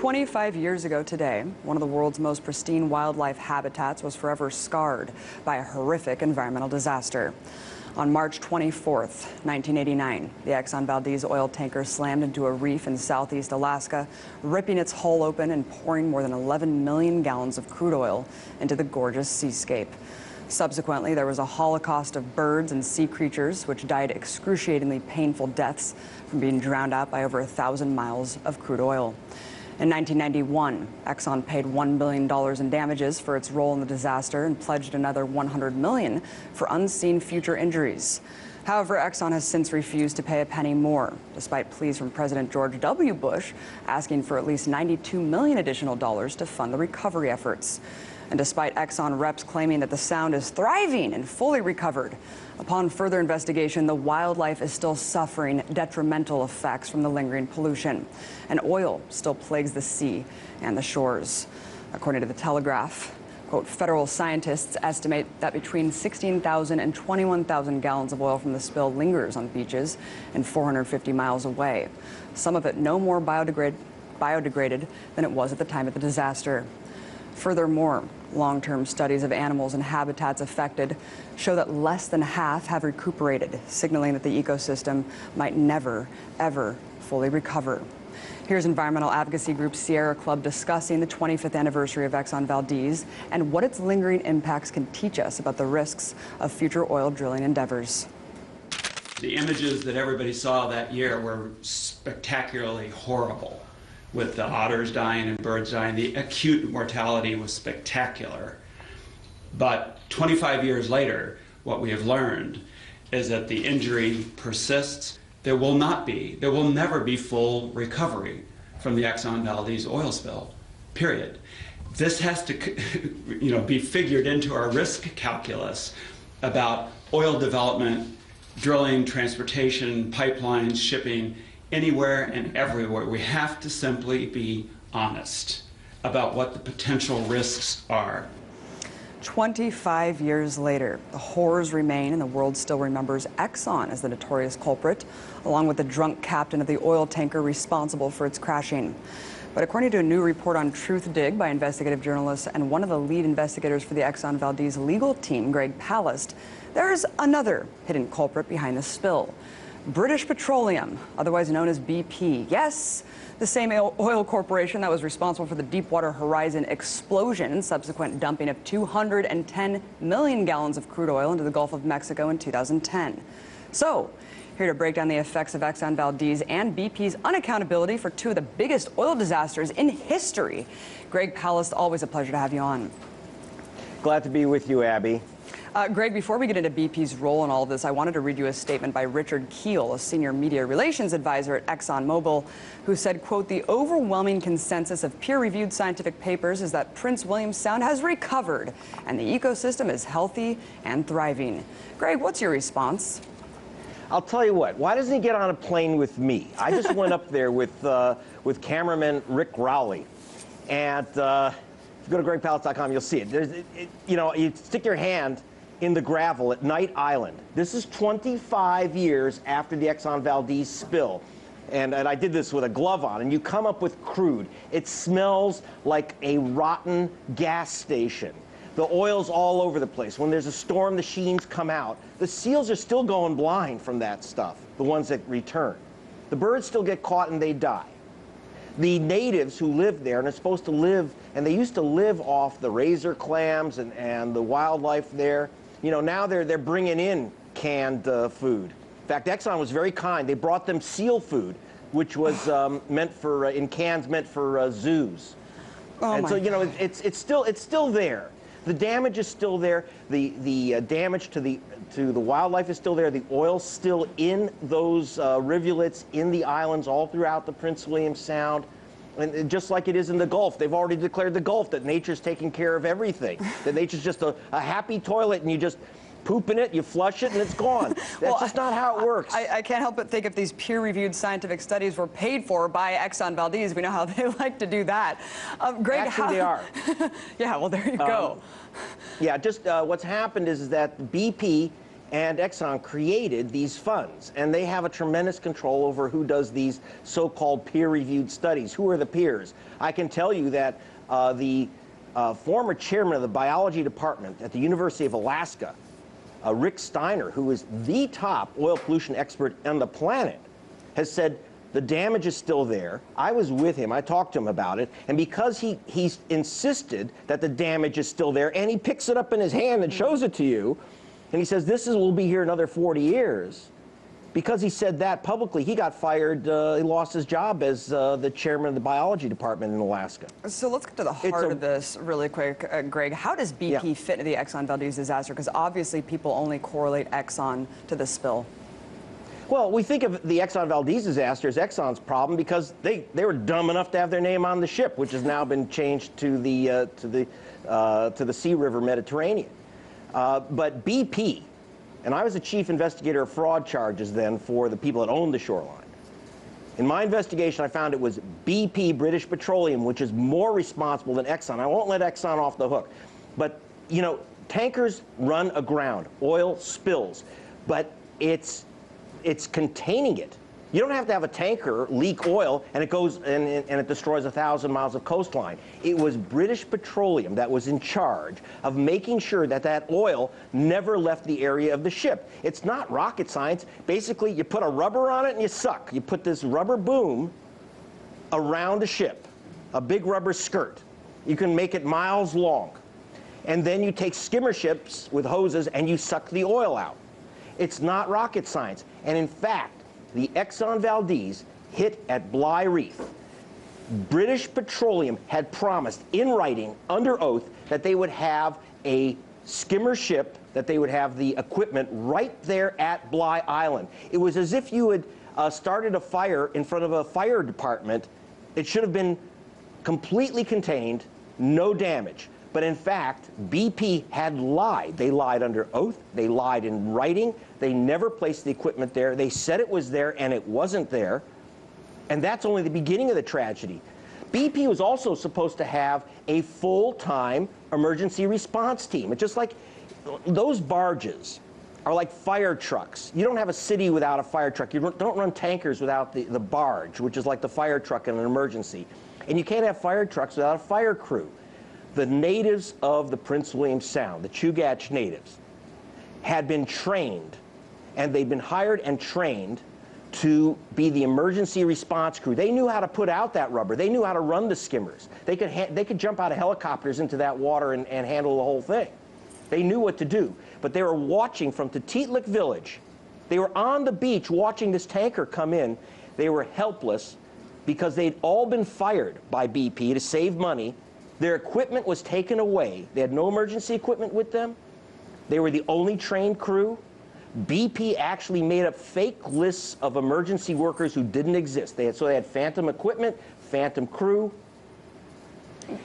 25 years ago today, one of the world's most pristine wildlife habitats was forever scarred by a horrific environmental disaster. On March 24th, 1989, the Exxon Valdez oil tanker slammed into a reef in southeast Alaska, ripping its hull open and pouring more than 11 million gallons of crude oil into the gorgeous seascape. Subsequently, there was a holocaust of birds and sea creatures which died excruciatingly painful deaths from being drowned out by over 1,000 miles of crude oil. In 1991, Exxon paid $1 billion in damages for its role in the disaster and pledged another $100 million for unseen future injuries. However, Exxon has since refused to pay a penny more, despite pleas from President George W. Bush asking for at least $92 million additional dollars to fund the recovery efforts. And despite Exxon reps claiming that the sound is thriving and fully recovered, upon further investigation, the wildlife is still suffering detrimental effects from the lingering pollution, and oil still plagues the sea and the shores. According to the Telegraph, quote, federal scientists estimate that between 16,000 and 21,000 gallons of oil from the spill lingers on beaches and 450 miles away, some of it no more biodegraded than it was at the time of the disaster. Furthermore, long-term studies of animals and habitats affected show that less than half have recuperated, signaling that the ecosystem might never, ever fully recover. Here's environmental advocacy group Sierra Club discussing the 25th anniversary of Exxon Valdez and what its lingering impacts can teach us about the risks of future oil drilling endeavors. The images that everybody saw that year were spectacularly horrible, with the otters dying and birds dying. The acute mortality was spectacular. But 25 years later, what we have learned is that the injury persists. There will never be full recovery from the Exxon Valdez oil spill, period. This has to be figured into our risk calculus about oil development, drilling, transportation, pipelines, shipping, anywhere and everywhere. We have to simply be honest about what the potential risks are. 25 years later, the horrors remain and the world still remembers Exxon as the notorious culprit, along with the drunk captain of the oil tanker responsible for its crashing. But according to a new report on Truth Dig by investigative journalists and one of the lead investigators for the Exxon Valdez legal team, Greg Palast, there's another hidden culprit behind the spill. British Petroleum, otherwise known as BP. Yes, the same oil corporation that was responsible for the Deepwater Horizon explosion and subsequent dumping of 210 million gallons of crude oil into the Gulf of Mexico in 2010. So, here to break down the effects of Exxon Valdez and BP's unaccountability for two of the biggest oil disasters in history, Greg Palast, always a pleasure to have you on. Glad to be with you, Abby. Greg, before we get into BP's role in all of this, I wanted to read you a statement by Richard Keel, a senior media relations advisor at ExxonMobil, who said, quote, the overwhelming consensus of peer-reviewed scientific papers is that Prince William Sound has recovered and the ecosystem is healthy and thriving. Greg, what's your response? I'll tell you what, why doesn't he get on a plane with me? I just went up there with cameraman Rick Rowley, and if you go to gregpalast.com, you'll see it. You stick your hand in the gravel at Knight Island. This is 25 years after the Exxon Valdez spill. And I did this with a glove on, and you come up with crude. It smells like a rotten gas station. The oil's all over the place. When there's a storm, the sheens come out. The seals are still going blind from that stuff, the ones that return. The birds still get caught and they die. The natives who live there and are supposed to live, and they used to live off the razor clams and the wildlife there, now they're bringing in canned food. In fact, Exxon was very kind. They brought them seal food, which was meant for, in cans meant for zoos. Oh, and so, it's still there. The damage is still there. The damage to the wildlife is still there. The oil's still in those rivulets in the islands all throughout the Prince William Sound. And just like it is in the Gulf, they've already declared the Gulf that nature's taking care of everything. That nature's just a happy toilet, and you just poop in it, you flush it, and it's gone. That's just not how it works. I can't help but think if these peer-reviewed scientific studies were paid for by Exxon Valdez, we know how they like to do that. Greg, actually, they are. Yeah, well, there you go. Yeah, just what's happened is that BP and Exxon created these funds, and they have a tremendous control over who does these so-called peer-reviewed studies. Who are the peers? I can tell you that the former chairman of the biology department at the University of Alaska, Rick Steiner, who is the top oil pollution expert on the planet, has said the damage is still there. I was with him. I talked to him about it. And because he's insisted that the damage is still there, and he picks it up in his hand and shows it to you, and he says, will be here another 40 years. Because he said that publicly, he got fired. He lost his job as the chairman of the biology department in Alaska. So let's get to the heart of this really quick, Greg. How does BP fit into the Exxon Valdez disaster? Because obviously people only correlate Exxon to the spill. Well, we think of the Exxon Valdez disaster as Exxon's problem because they were dumb enough to have their name on the ship, which has now been changed to the Sea River Mediterranean. But BP, and I was the chief investigator of fraud charges then for the people that owned the shoreline. In my investigation, I found it was BP, British Petroleum, which is more responsible than Exxon. I won't let Exxon off the hook. But, you know, tankers run aground, oil spills, but it's containing it. You don't have to have a tanker leak oil and it goes and it destroys 1,000 miles of coastline. It was British Petroleum that was in charge of making sure that that oil never left the area of the ship. It's not rocket science. Basically, you put a rubber on it and you suck. You put this rubber boom around the ship, a big rubber skirt. You can make it miles long. And then you take skimmer ships with hoses and you suck the oil out. It's not rocket science. And in fact, the Exxon Valdez hit at Bly Reef. British Petroleum had promised in writing, under oath, that they would have a skimmer ship, that they would have the equipment right there at Bly Island. It was as if you had started a fire in front of a fire department. It should have been completely contained, no damage. But in fact, BP had lied. They lied under oath. They lied in writing. They never placed the equipment there. They said it was there, and it wasn't there. And that's only the beginning of the tragedy. BP was also supposed to have a full-time emergency response team. It's just like those barges are like fire trucks. You don't have a city without a fire truck. You don't run tankers without the barge, which is like the fire truck in an emergency. And you can't have fire trucks without a fire crew. The natives of the Prince William Sound, the Chugach natives, had been trained, and they'd been hired and trained to be the emergency response crew. They knew how to put out that rubber. They knew how to run the skimmers. They could jump out of helicopters into that water and handle the whole thing. They knew what to do. But they were watching from Tetitlik village. They were on the beach watching this tanker come in. They were helpless because they'd all been fired by BP to save money. Their equipment was taken away. They had no emergency equipment with them. They were the only trained crew. BP actually made up fake lists of emergency workers who didn't exist. So they had phantom equipment, phantom crew,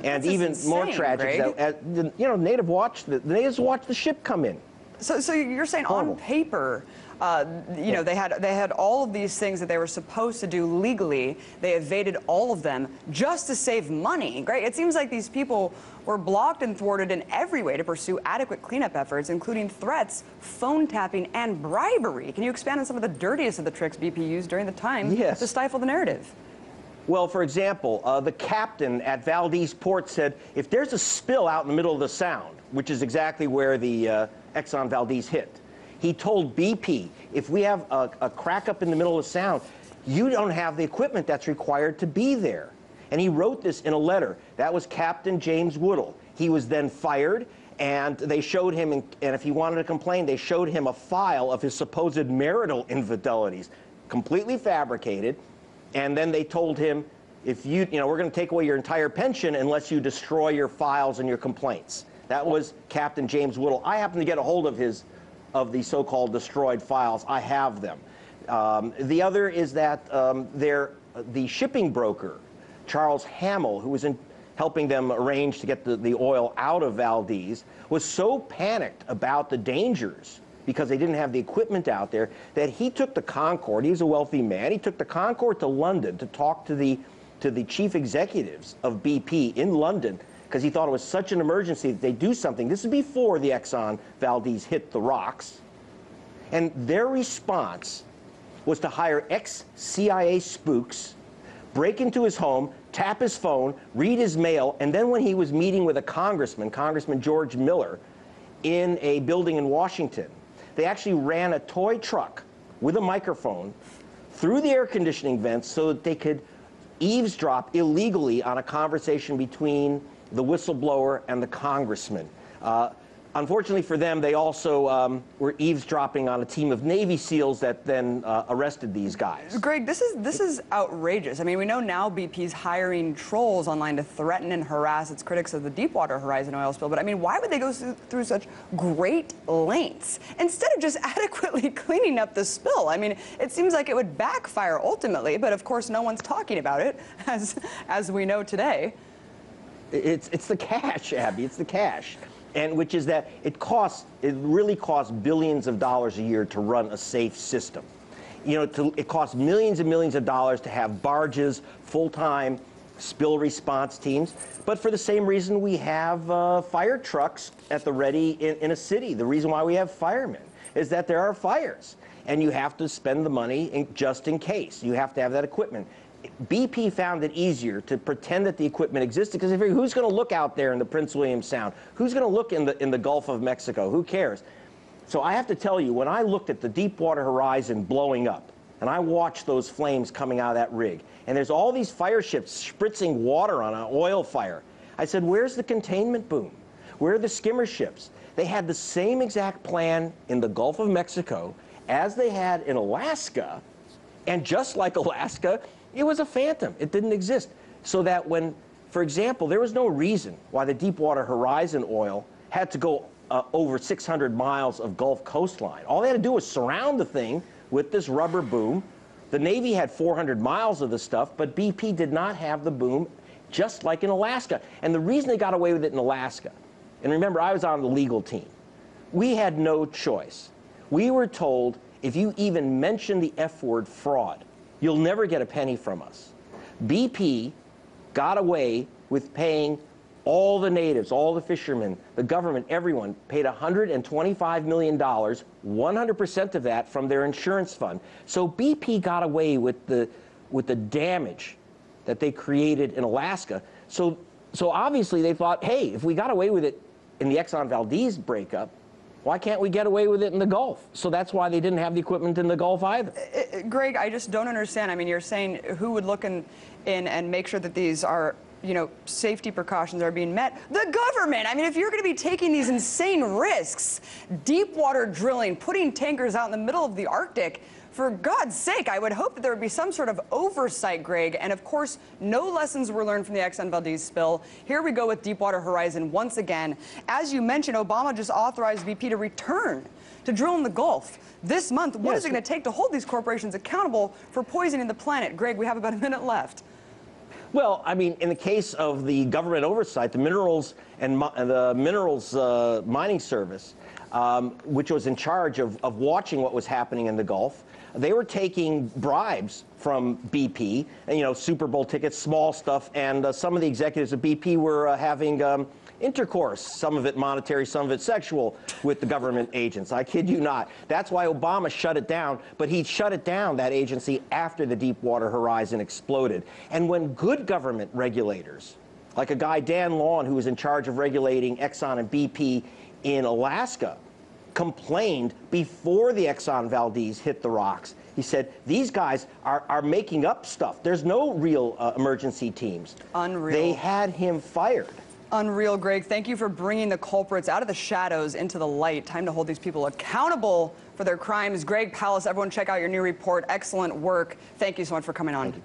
and even insane, more tragic. You know, the natives watched the ship come in. So you're saying on paper, you know, they had all of these things that they were supposed to do legally. They evaded all of them just to save money. Great. It seems like these people were blocked and thwarted in every way to pursue adequate cleanup efforts, including threats, phone tapping, and bribery. Can you expand on some of the dirtiest of the tricks BP used during the time to stifle the narrative? Well, for example, the captain at Valdez Port said, if there's a spill out in the middle of the Sound, which is exactly where the Exxon Valdez hit, he told BP, if we have a crack up in the middle of the Sound, you don't have the equipment that's required to be there. And he wrote this in a letter. That was Captain James Woodall. He was then fired, and they showed him, and if he wanted to complain, they showed him a file of his supposed marital infidelities, completely fabricated. And then they told him, if you know, we're going to take away your entire pension unless you destroy your files and your complaints. That was Captain James Woodall. I happen to get a hold of the so-called destroyed files. I have them. The other is that the shipping broker, Charles Hamill, who was helping them arrange to get the oil out of Valdez, was so panicked about the dangers because they didn't have the equipment out there that he took the Concorde. He's a wealthy man. He took the Concorde to London to talk to the chief executives of BP in London because he thought it was such an emergency that they do something. This is before the Exxon Valdez hit the rocks. And their response was to hire ex-CIA spooks, break into his home, tap his phone, read his mail, and then when he was meeting with a congressman, Congressman George Miller, in a building in Washington, they actually ran a toy truck with a microphone through the air conditioning vents so that they could eavesdrop illegally on a conversation between the whistleblower and the congressman. Unfortunately for them, they also were eavesdropping on a team of Navy SEALs that then arrested these guys. Greg, this is outrageous. I mean, we know now BP's hiring trolls online to threaten and harass its critics of the Deepwater Horizon oil spill. But I mean, why would they go through such great lengths instead of just adequately cleaning up the spill? I mean, it seems like it would backfire ultimately, but of course, no one's talking about it, as we know today. It's the cash, Abby. It's the cash. And which is that it really costs billions of dollars a year to run a safe system. You know, it costs millions and millions of dollars to have barges, full-time spill response teams. But for the same reason we have fire trucks at the ready in a city. The reason why we have firemen is that there are fires. And you have to spend the money just in case. You have to have that equipment. BP found it easier to pretend that the equipment existed because who's going to look out there in the Prince William Sound? Who's going to look in the Gulf of Mexico? Who cares? So I have to tell you, when I looked at the Deepwater Horizon blowing up, and I watched those flames coming out of that rig, and there's all these fire ships spritzing water on an oil fire, I said, where's the containment boom? Where are the skimmer ships? They had the same exact plan in the Gulf of Mexico as they had in Alaska, and just like Alaska, it was a phantom. It didn't exist. So that when, for example, there was no reason why the Deepwater Horizon oil had to go over 600 miles of Gulf coastline. All they had to do was surround the thing with this rubber boom. The Navy had 400 miles of the stuff, but BP did not have the boom, just like in Alaska. And the reason they got away with it in Alaska, and remember, I was on the legal team, we had no choice. We were told, if you even mention the F word, fraud, you'll never get a penny from us. BP got away with paying all the natives, all the fishermen, the government, everyone, paid $125 million, 100% of that from their insurance fund. So BP got away with the damage that they created in Alaska. So obviously they thought, hey, if we got away with it in the Exxon Valdez breakup, why can't we get away with it in the Gulf? So that's why they didn't have the equipment in the Gulf either. Greg, I just don't understand. I mean, you're saying who would look in and make sure that these are, you know, safety precautions are being met? The government. I mean, if you're going to be taking these insane risks, deep water drilling, putting tankers out in the middle of the Arctic, for God's sake, I would hope that there would be some sort of oversight, Greg. And of course, no lessons were learned from the Exxon Valdez spill. Here we go with Deepwater Horizon once again. As you mentioned, Obama just authorized BP to return to drill in the Gulf this month. What is it going to take to hold these corporations accountable for poisoning the planet? Greg, we have about a minute left. Well, I mean, in the case of the government oversight, the Minerals and Mining Service, which was in charge of watching what was happening in the Gulf, they were taking bribes from BP, and, you know, Super Bowl tickets, small stuff, and some of the executives of BP were having intercourse, some of it monetary, some of it sexual, with the government agents. I kid you not. That's why Obama shut it down, but he shut it down, that agency, after the Deepwater Horizon exploded. And when good government regulators, like a guy, Dan Lawn, who was in charge of regulating Exxon and BP in Alaska, complained before the Exxon Valdez hit the rocks. He said, these guys are making up stuff. There's no real emergency teams. Unreal. They had him fired. Unreal, Greg. Thank you for bringing the culprits out of the shadows into the light. Time to hold these people accountable for their crimes. Greg Palast, everyone check out your new report. Excellent work. Thank you so much for coming on.